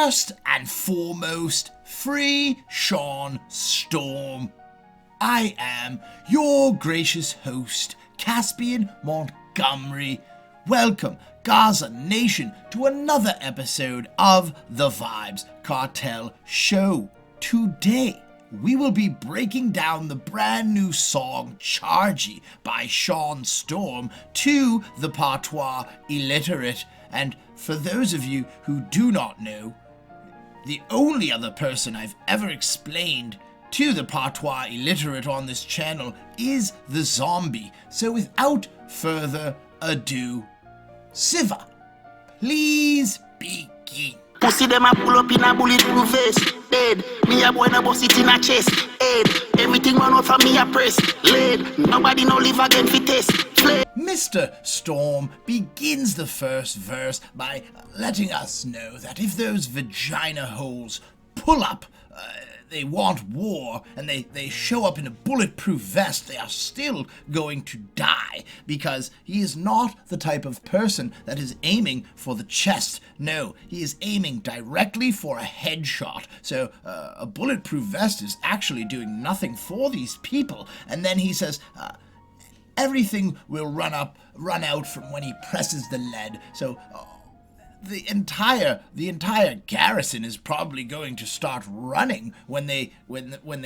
First and foremost, free Shawn Storm. I am your gracious host, Caspian Montgomery. Welcome, Gaza Nation, to another episode of the Vibes Cartel Show. Today, we will be breaking down the brand new song Chargie by Shawn Storm to the patois illiterate. And for those of you who do not know, the only other person I've ever explained to the patois illiterate on this channel is the zombie. So without further ado, Siva, please begin. Pussy them a pull up in a bulletproof vest. Dead. Me a boy na bust it in a chest. Head. Everything run out from me a press. Lead. Nobody no live again fi test. Fled. Mr. Storm begins the first verse by letting us know that if those vagina holes pull up, they want war, and they show up in a bulletproof vest, they are still going to die, because he is not the type of person that is aiming for the chest. No, he is aiming directly for a headshot. So a bulletproof vest is actually doing nothing for these people. And then he says, everything will run out from when he presses the lead. So the entire garrison is probably going to start running when they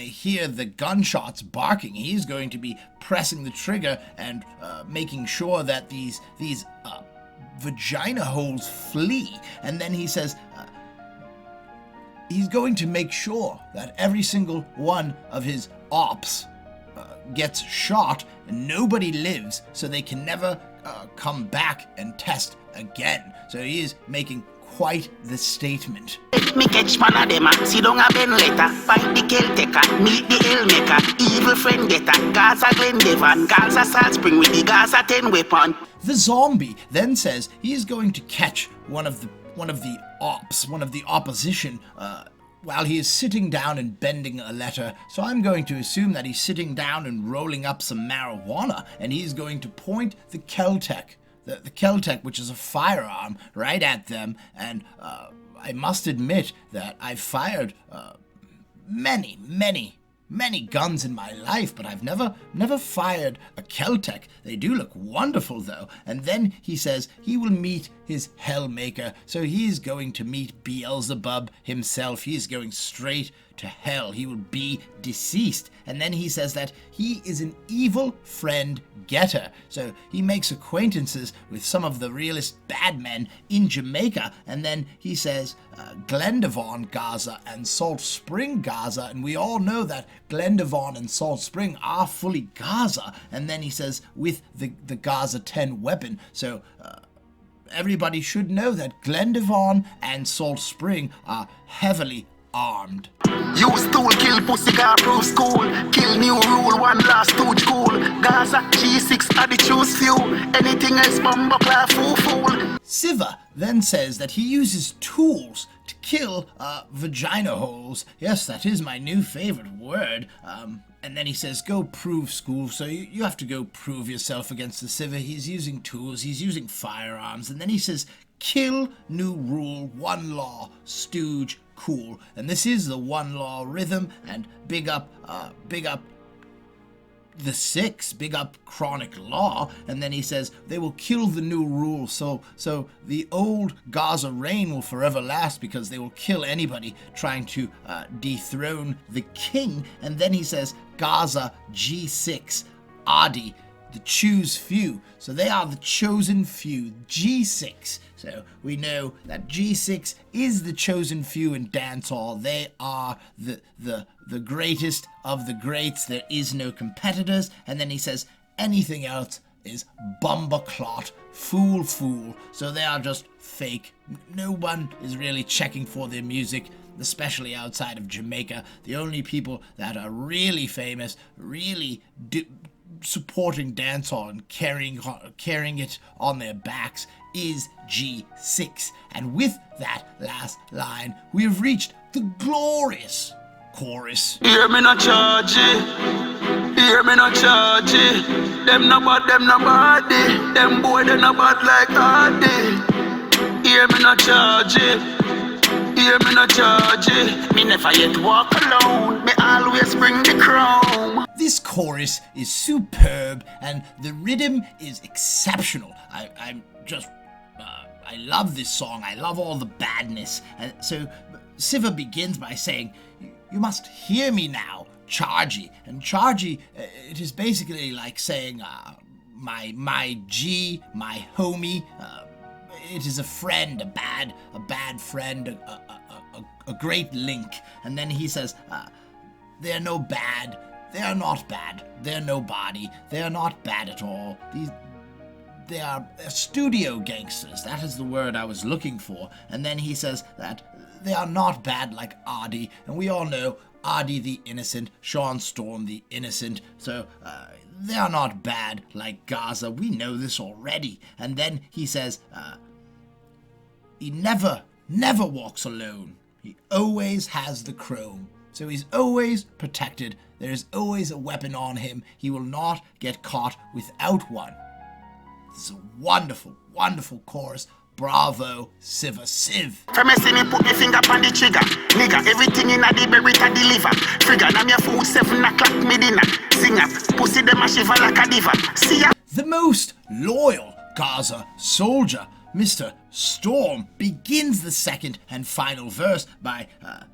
hear the gunshots barking. He's going to be pressing the trigger and making sure that these vagina holes flee. And then he says he's going to make sure that every single one of his ops gets shot and nobody lives, so they can never come back and test again. So he is making quite the statement. Me catch man a dem a sit down a ben letter. Find the Celtica, meet the Hellmaker. Evil friend getter, Gaza Glendevan, Gaza Salt Spring with the Gaza 10 weapon. The zombie then says he is going to catch one of the opposition while he is sitting down and bending a letter. So I'm going to assume that he's sitting down and rolling up some marijuana, and he's going to point the Keltec, the Keltec, which is a firearm, right at them. And I must admit that I've fired many guns in my life, but I've never fired a Keltec. They do look wonderful though. And then he says he will meet his Hellmaker. So he's going to meet Beelzebub himself. He's going straight to hell. He will be deceased. And then he says that he is an evil friend getter. So he makes acquaintances with some of the realest bad men in Jamaica. And then he says Glendavon Gaza and Salt Spring Gaza. And we all know that Glendavon and Salt Spring are fully Gaza. And then he says with the Gaza 10 weapon. So everybody should know that Glendavon and Salt Spring are heavily armed. Use tool, kill pussy, gar proof school. Kill new rule, one last stooge cool. Gaza, G6 are the choose few. Anything else, bomba clap, fool. Siva then says that he uses tools to kill vagina holes. Yes, that is my new favorite word. And then he says, go prove school. So you have to go prove yourself against the Siva. He's using tools, he's using firearms. And then he says, kill new rule, one law, stooge, cool. And this is the one law rhythm. And big up the Six, big up Chronic Law. And then he says they will kill the new rule, so the old Gaza reign will forever last, because they will kill anybody trying to dethrone the king. And then he says Gaza G6 Adi, the choose few. So they are the chosen few, G6. So we know that G6 is the chosen few in dancehall. They are the greatest of the greats. There is no competitors. And then he says anything else is bumba-clot, fool. So they are just fake. No one is really checking for their music, especially outside of Jamaica. The only people that are really famous, really supporting dancehall and carrying it on their backs is G6. And with that last line, we have reached the glorious chorus. Hear me no Chargie, hear me no Chargie. Them no body. Them boy they no bad like Hardy. Hear me no Chargie, Hear me no Chargie, me never yet walk alone. Me always bring the crown. This chorus is superb and the rhythm is exceptional. I'm just, I love this song. I love all the badness. And so Siva begins by saying, "You must hear me now, Chargie." And Chargie, it is basically like saying, my G, my homie. It is a friend, a bad friend, a great link. And then he says, "They're no bad. They are not bad. They're nobody. They are not bad at all. They are studio gangsters." That is the word I was looking for. And then he says that they are not bad like Adi. And we all know Adi the innocent, Shawn Storm the innocent. So they are not bad like Gaza. We know this already. And then he says, he never walks alone. He always has the chrome. So he's always protected. There is always a weapon on him. He will not get caught without one. This is a wonderful, wonderful chorus. Bravo, Siva Siv. From me see me put me finger on the trigger. Nigga, everything in a the berry to deliver. Trigger, now me a food 7 o'clock me dinner. Sing up, pussy them a shiver like a diva. See ya. The most loyal Gaza soldier, Mr. Storm, begins the second and final verse by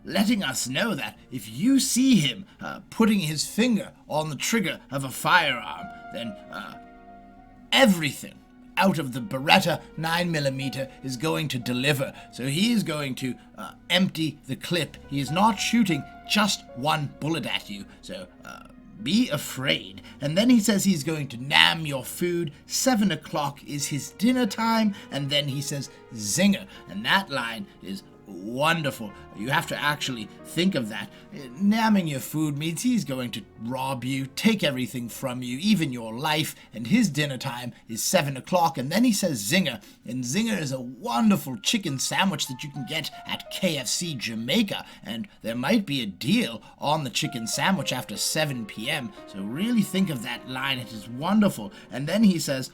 letting us know that if you see him putting his finger on the trigger of a firearm, then everything out of the Beretta 9mm is going to deliver. So he is going to empty the clip. He is not shooting just one bullet at you. So be afraid. And then he says he's going to nam your food. 7 o'clock is his dinner time. And then he says zinger. And that line is wonderful. You have to actually think of that. Namming your food means he's going to rob you, take everything from you, even your life, and his dinner time is 7 o'clock. And then he says zinger, and zinger is a wonderful chicken sandwich that you can get at KFC Jamaica, and there might be a deal on the chicken sandwich after 7 p.m. So really think of that line. It is wonderful. And then he says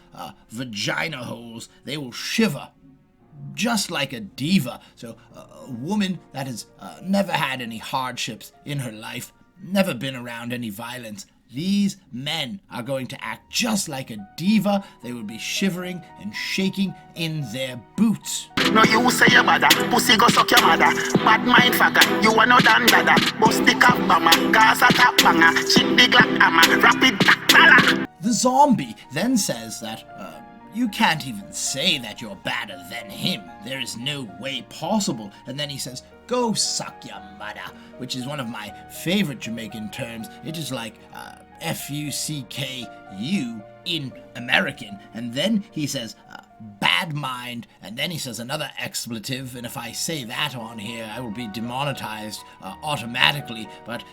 vagina holes, they will shiver just like a diva. So a woman that has never had any hardships in her life, never been around any violence. These men are going to act just like a diva. They will be shivering and shaking in their boots. No, you say your mother, pussy go suck your mother. Bad mind faggot, you are no dan dada. Bust the cap bama, Gaza tap banger, chip the glock hammer, rapid tack. The zombie then says that you can't even say that you're badder than him. There is no way possible. And then he says, "Go suck your mother," which is one of my favorite Jamaican terms. It is like F-U-C-K-U in American. And then he says, bad mind. And then he says another expletive. And if I say that on here, I will be demonetized automatically. But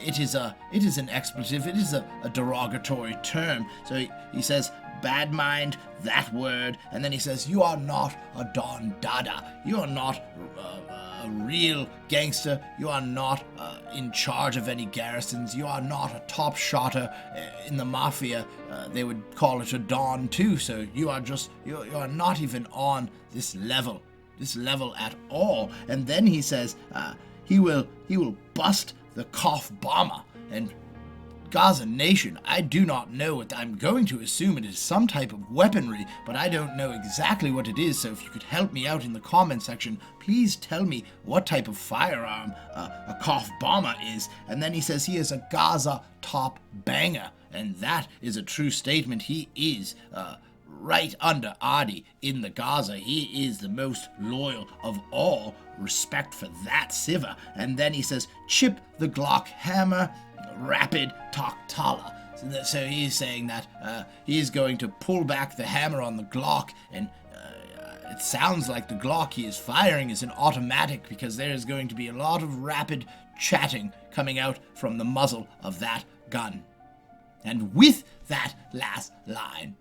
it is an expletive. It is a derogatory term. So he says, bad mind, that word, and then he says, "You are not a Don Dada. You are not a real gangster. You are not in charge of any garrisons. You are not a top shotter in the mafia. They would call it a Don too. So you are not even on this level at all." And then he says he will bust the cough bomber. And Gaza Nation, I do not know what. I'm going to assume it is some type of weaponry, but I don't know exactly what it is. So if you could help me out in the comment section, please tell me what type of firearm a cough bomber is. And then he says he is a Gaza top banger, and that is a true statement. He is right under Adi in the Gaza. He is the most loyal of all. Respect for that, Siva. And then he says, "Chip the Glock hammer, rapid Toktala." So he's saying that he is going to pull back the hammer on the Glock, and it sounds like the Glock he is firing is an automatic, because there is going to be a lot of rapid chatting coming out from the muzzle of that gun. And with that last line,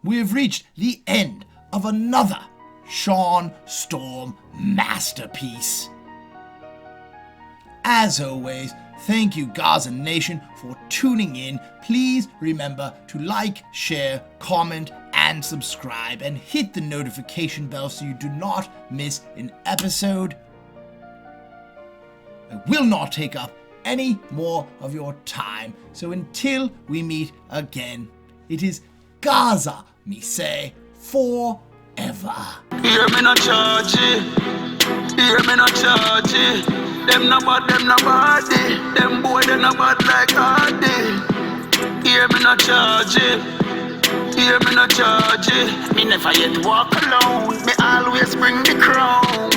we have reached the end of another Shawn Storm masterpiece. As always, thank you, Gaza Nation, for tuning in. Please remember to like, share, comment, and subscribe, and hit the notification bell so you do not miss an episode. I will not take up any more of your time. So until we meet again, it is Gaza, me say, forever. Hear me no Chargie, hear me no Chargie. Them no body. Them boy they no bad like Hardy. Hear me no Chargie, hear me no Chargie. Me never yet walk alone. Me always bring the crown.